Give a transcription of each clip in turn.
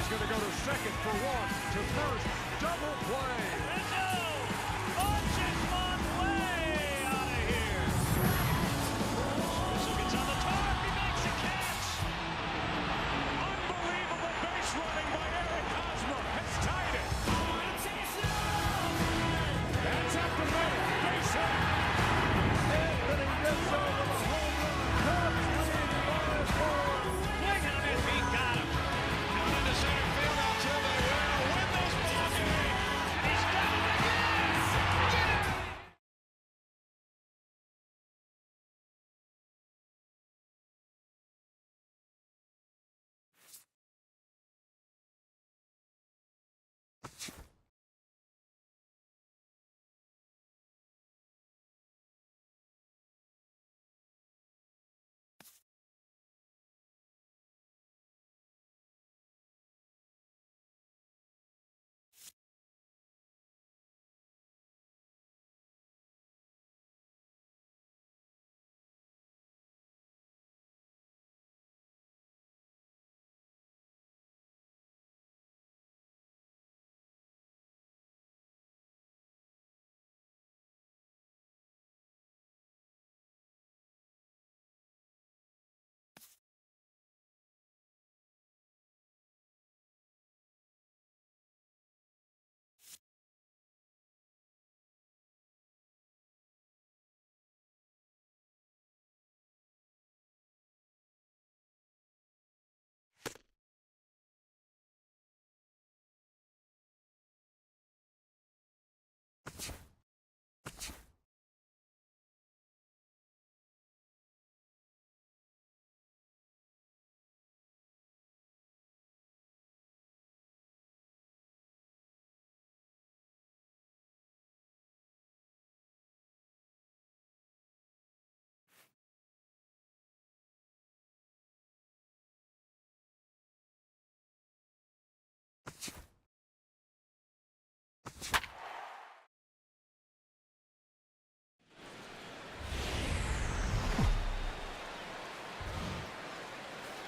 is going to go to second for one, to first, double play. And no! Launches one way out of here. Russell gets on the tarp. He makes a catch. Unbelievable base running by Eric Hosmer has tied it. That's at the middle. Base hit. Anthony Rizzo with a home run. Cubs lead by 4. Swing on it. He got him. Down into center field until they will win this ball game. He's done it again. Get it.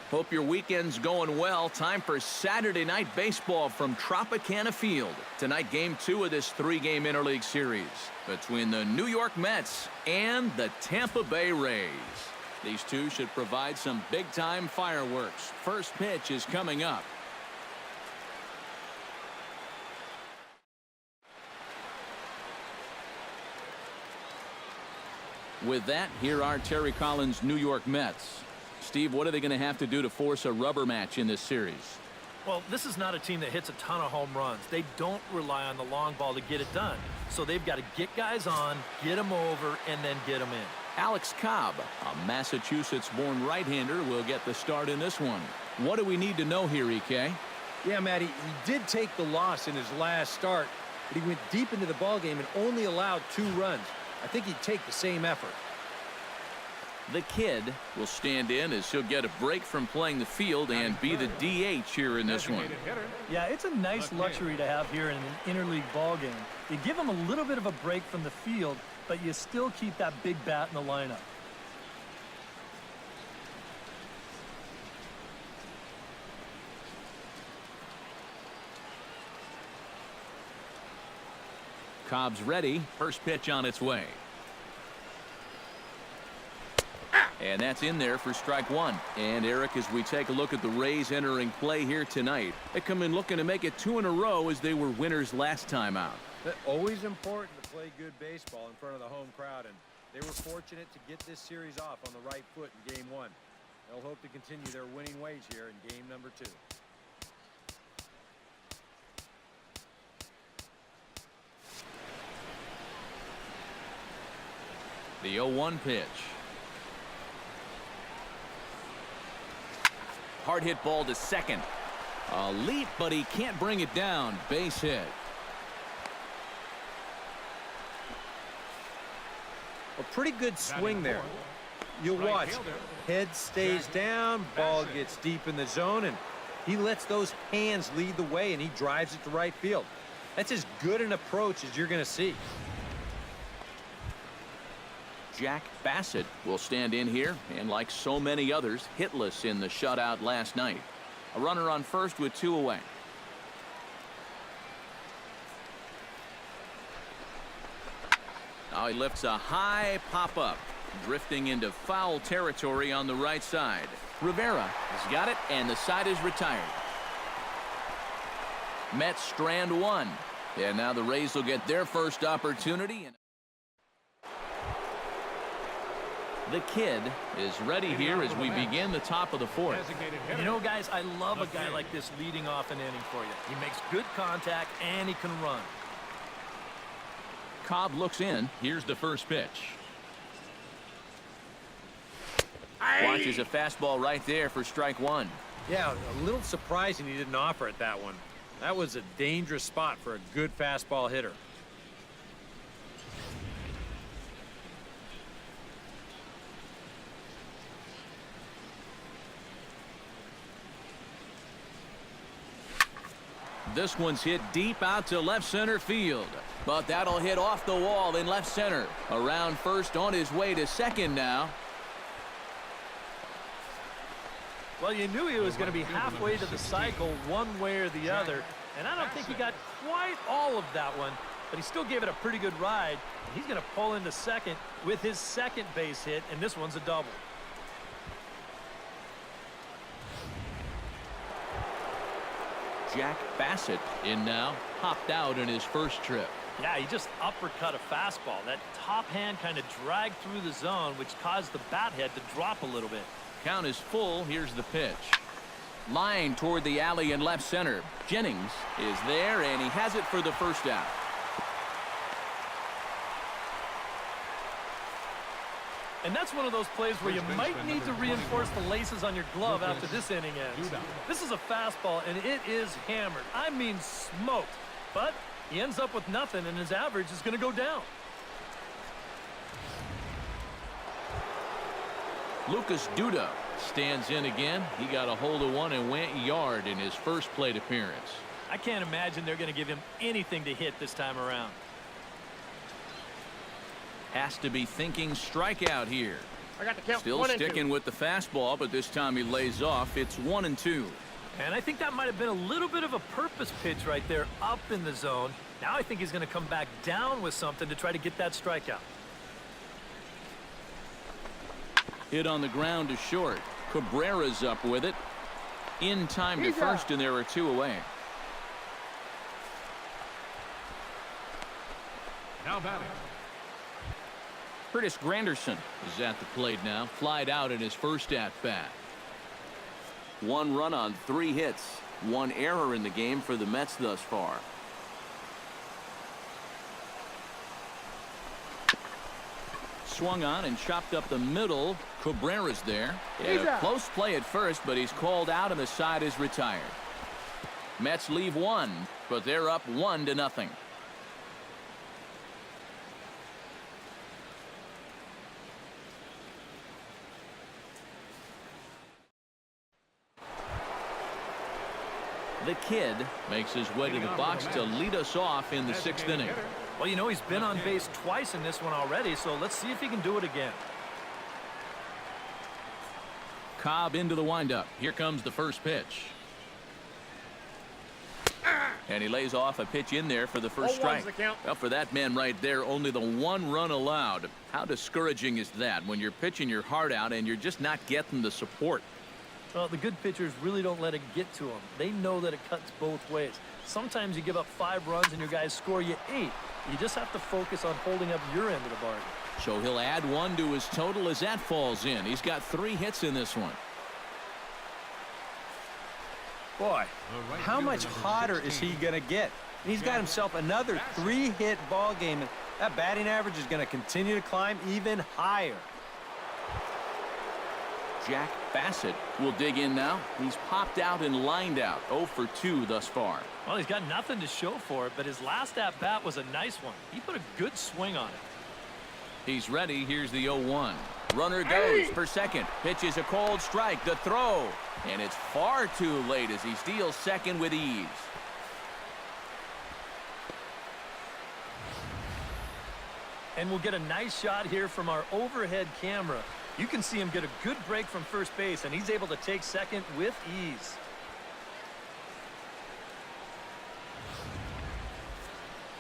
Hope your weekend's going well. Time for Saturday night baseball from Tropicana Field. Tonight, Game 2 of this 3-game interleague series between the New York Mets and the Tampa Bay Rays. These two should provide some big-time fireworks. First pitch is coming up. With that, here are Terry Collins' New York Mets. Steve, what are they going to have to do to force a rubber match in this series? Well, this is not a team that hits a ton of home runs. They don't rely on the long ball to get it done. So they've got to get guys on, get them over, and then get them in. Alex Cobb, a Massachusetts-born right-hander, will get the start in this one. What do we need to know here, EK? Yeah, Matty, he did take the loss in his last start, but he went deep into the ballgame and only allowed 2 runs. I think he'd take the same effort. The kid will stand in as he'll get a break from playing the field and be the DH here in this one. Yeah, it's a nice luxury to have here in an interleague ball game. You give him a little bit of a break from the field, but you still keep that big bat in the lineup. Cobb's ready. First pitch on its way. And that's in there for strike 1. And Eric, as we take a look at the Rays entering play here tonight, they come in looking to make it 2 in a row as they were winners last time out. Always important to play good baseball in front of the home crowd, and they were fortunate to get this series off on the right foot in Game 1. They'll hope to continue their winning ways here in Game number 2. The 0-1 pitch. Hard hit ball to second. A leap, but he can't bring it down. Base hit. A pretty good swing there. You'll watch. Head stays down, ball gets deep in the zone, and he lets those hands lead the way, and he drives it to right field. That's as good an approach as you're going to see. Jack Bassett will stand in here, and like so many others, hitless in the shutout last night. A runner on first with 2 away. Now he lifts a high pop-up, drifting into foul territory on the right side. Rivera has got it, and the side is retired. Mets strand one. And now the Rays will get their first opportunity. The kid is ready here as we begin the top of the fourth. You know, guys, I love a guy like this leading off an inning for you. He makes good contact, and he can run. Cobb looks in. Here's the first pitch. Watches a fastball right there for strike one. Yeah, a little surprising he didn't offer it that one. That was a dangerous spot for a good fastball hitter. This one's hit deep out to left center field. But that'll hit off the wall in left center. Around first, on his way to second now. Well, you knew he was going to be halfway to the cycle one way or the other, and I don't think he got quite all of that one, but he still gave it a pretty good ride, and he's going to pull into second with his second base hit, and this one's a double. Jack Bassett in now, hopped out in his first trip. Yeah, he just uppercut a fastball. That top hand kind of dragged through the zone, which caused the bat head to drop a little bit. Count is full. Here's the pitch. Line toward the alley in left center. Jennings is there, and he has it for the first out. And that's one of those plays where you might need to reinforce the laces on your glove after this inning ends. This is a fastball, and it is hammered. I mean smoked. But he ends up with nothing, and his average is going to go down. Lucas Duda stands in again. He got a hold of one and went yard in his first plate appearance. I can't imagine they're going to give him anything to hit this time around. Has to be thinking strikeout here. I got to count. Still 1 and 2. sticking with the fastball, but this time he lays off. It's 1-2. And I think that might have been a little bit of a purpose pitch right there up in the zone. Now I think he's going to come back down with something to try to get that strikeout. Hit on the ground to short. Cabrera's up with it. In time to first, and there are 2 away. Now batting. Curtis Granderson is at the plate now. Flied out in his first at-bat. 1 run on 3 hits. 1 error in the game for the Mets thus far. Swung on and chopped up the middle. Cabrera's there. A close play at first, but he's called out and the side is retired. Mets leave 1, but they're up 1-0. The kid makes his way to the box to lead us off in the 6th inning. Well, you know, he's been on base twice in this one already, so let's see if he can do it again. Cobb into the windup. Here comes the first pitch. And he lays off a pitch in there for the first strike. Well, for that man right there, only the 1 run allowed. How discouraging is that when you're pitching your heart out and you're just not getting the support? Well, the good pitchers really don't let it get to them. They know that it cuts both ways. Sometimes you give up 5 runs and your guys score you 8. You just have to focus on holding up your end of the bargain. So he'll add 1 to his total as that falls in. He's got 3 hits in this one. Boy, how much hotter is he going to get? And he's got himself another 3-hit ball game. And that batting average is going to continue to climb even higher. Jack Bassett will dig in now. He's popped out and lined out. 0 for 2 thus far. Well, he's got nothing to show for it, but his last at-bat was a nice one. He put a good swing on it. He's ready. Here's the 0-1. Runner goes for second. Pitches a cold strike. The throw. And it's far too late as he steals second with ease. And we'll get a nice shot here from our overhead camera. You can see him get a good break from first base, and he's able to take second with ease.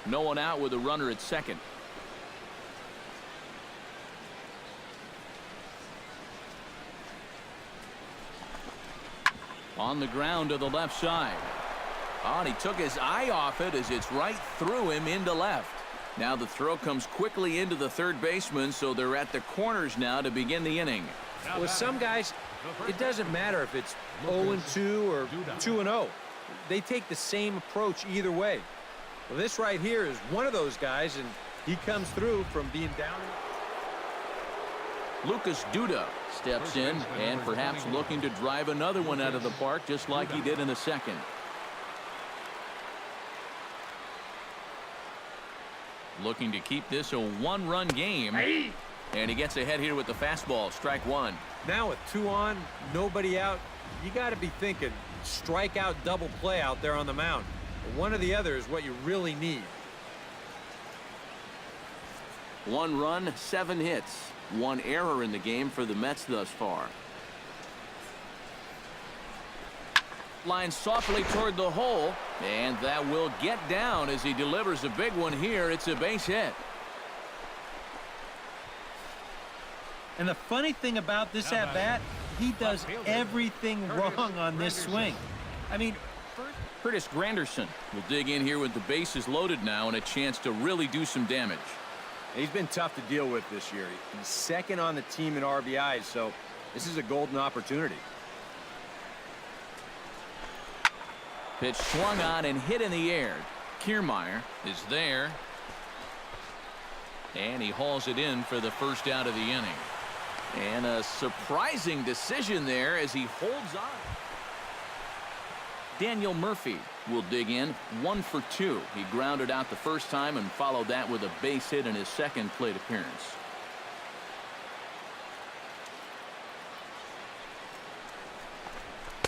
No one out with a runner at second. On the ground to the left side. Oh, and he took his eye off it as it's right through him into left. Now the throw comes quickly into the third baseman, so they're at the corners now to begin the inning. With some guys, it doesn't matter if it's 0-2 or 2-0. They take the same approach either way. Well, this right here is one of those guys, and he comes through from being down. Lucas Duda steps in and perhaps looking to drive another one out of the park just like he did in the second. Looking to keep this a one-run game. And he gets ahead here with the fastball. Strike one. Now with 2 on, nobody out, you got to be thinking strikeout double play out there on the mound. One or the other is what you really need. 1 run, 7 hits. 1 error in the game for the Mets thus far. Line softly toward the hole, and that will get down as he delivers a big one here. It's a base hit. And the funny thing about this at-bat, he does everything wrong on this swing. I mean, Curtis Granderson will dig in here with the bases loaded now and a chance to really do some damage. He's been tough to deal with this year. He's second on the team in RBIs, so this is a golden opportunity. Pitch swung on and hit in the air. Kiermaier is there. And he hauls it in for the first out of the inning. And a surprising decision there as he holds on. Daniel Murphy will dig in 1 for 2. He grounded out the first time and followed that with a base hit in his second plate appearance.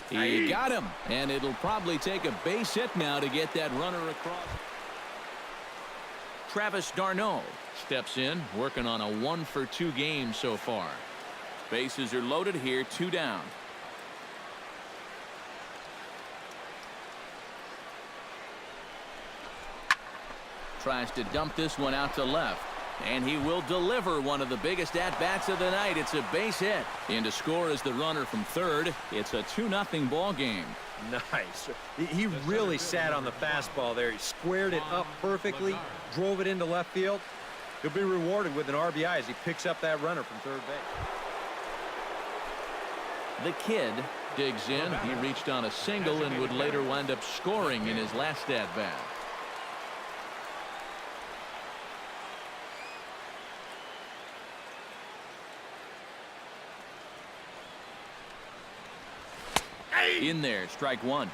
He got him, and it'll probably take a base hit now to get that runner across. Travis d'Arnaud steps in, working on a 1 for 2 game so far. Bases are loaded here, 2 down. Tries to dump this one out to left. And he will deliver one of the biggest at-bats of the night. It's a base hit. In to score is the runner from third. It's a 2-0 ball game. Nice. He really sat on the fastball there. He squared it up perfectly, drove it into left field. He'll be rewarded with an RBI as he picks up that runner from third base. The kid digs in. He reached on a single and would later wind up scoring in his last at-bat. In there, strike one.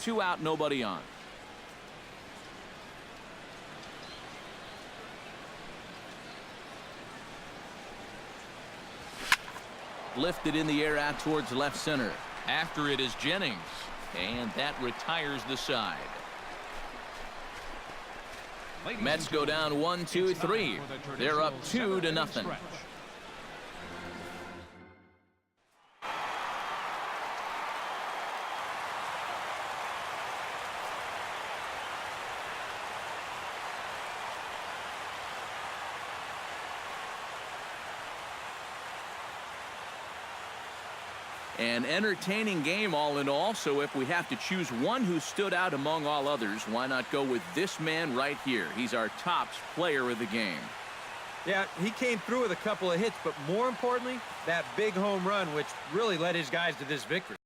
Two out, nobody on. Lifted in the air out towards left center. After it is Jennings, and that retires the side. Mets go down 1, 2, 3. They're up 2-0. An entertaining game all in all, so if we have to choose one who stood out among all others, why not go with this man right here? He's our tops player of the game. Yeah, he came through with a couple of hits, but more importantly, that big home run, which really led his guys to this victory.